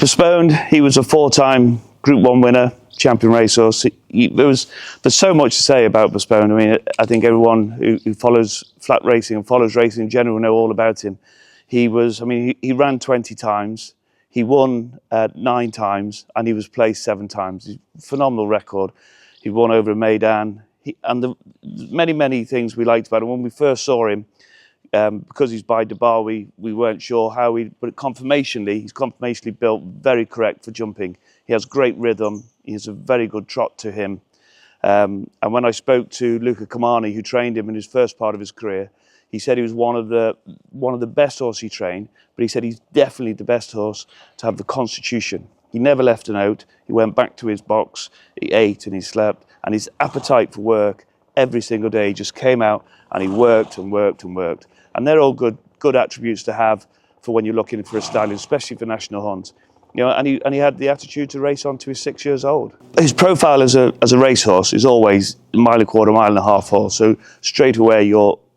Postponed, he was a 4-time Group 1 winner, champion racehorse. There's so much to say about Postponed. I mean, I think everyone who follows flat racing and follows racing in general know all about him. He ran 20 times, he won 9 times, and he was placed 7 times. Phenomenal record. He won over a Maidan, and many things we liked about him. When we first saw him, because he's by Debar, we weren't sure how but he's conformationally built, very correct for jumping. He has great rhythm. He has a very good trot to him. And when I spoke to Luca Kamani, who trained him in his first part of his career, he said he was one of the best horses he trained, but he said he's definitely the best horse to have the constitution. He never left a note. He went back to his box, he ate and he slept, and his appetite for work every single day, he just came out and he worked and worked and worked. And they're all good attributes to have for when you're looking for a stallion, especially for national hunts. You know, and he had the attitude to race on to his 6 years old. His profile as a racehorse is always a mile and a quarter, mile and a half horse. So straight away,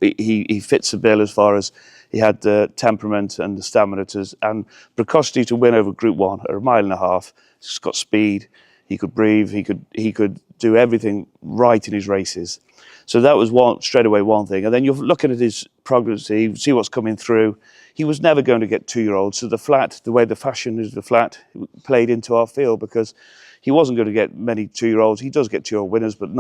he fits the bill as far as he had the temperament and the stamina and precocity to win over Group 1 at a mile and a half. He's got speed. He could breathe. He could do everything right in his races. So that was straight away one thing. And then you're looking at his prognosy, see what's coming through. He was never going to get 2-year-olds. So the way the fashion is the flat, played into our field because he wasn't going to get many 2-year-olds. He does get 2-year-old winners, but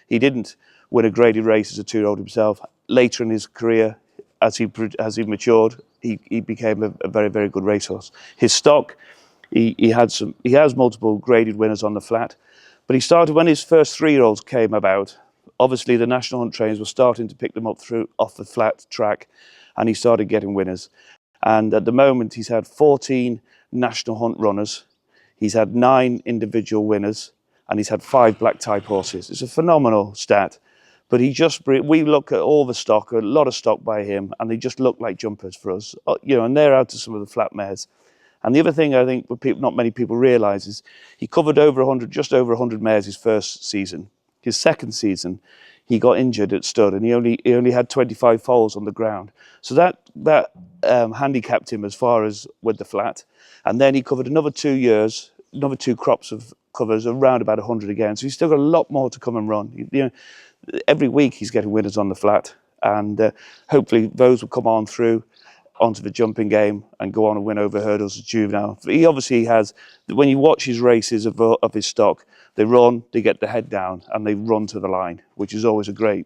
he didn't win a graded race as a 2-year-old himself. Later in his career, as he matured, he became a very good racehorse. His stock, he has multiple graded winners on the flat, but he started when his first 3-year-olds came about. Obviously, the national hunt trains were starting to pick them up off the flat track, and he started getting winners. And at the moment, he's had 14 national hunt runners. He's had 9 individual winners, and he's had 5 black type horses. It's a phenomenal stat. But we look at all the stock, a lot of stock by him, and they just look like jumpers for us. You know, and they're out to some of the flat mares. And the other thing I think not many people realise is he covered just over 100 mares his first season. His second season, he got injured at stud, and he only had 25 foals on the ground. So that handicapped him as far as with the flat. And then he covered another 2 years, another 2 crops of covers, around about 100 again. So he's still got a lot more to come and run. You know, every week he's getting winners on the flat, and hopefully those will come on through onto the jumping game and go on and win over hurdles as juvenile. He obviously has, when you watch his races of his stock, they run, they get the head down, and they run to the line, which is always a great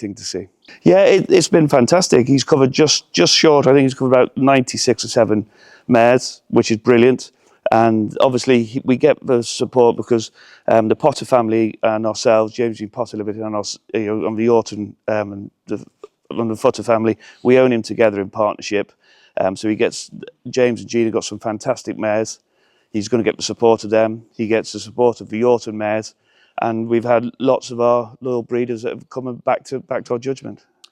thing to see. Yeah, it's been fantastic. He's covered just short. I think he's covered about 96 or 7 mares, which is brilliant. And obviously we get the support because the Potter family and ourselves, James and Potter Limited, and us, on the Yorton and the Futter family, we own him together in partnership. So James and Gina got some fantastic mares. He's going to get the support of them. He gets the support of the Yorton mares, and we've had lots of our loyal breeders that have come back to our judgment.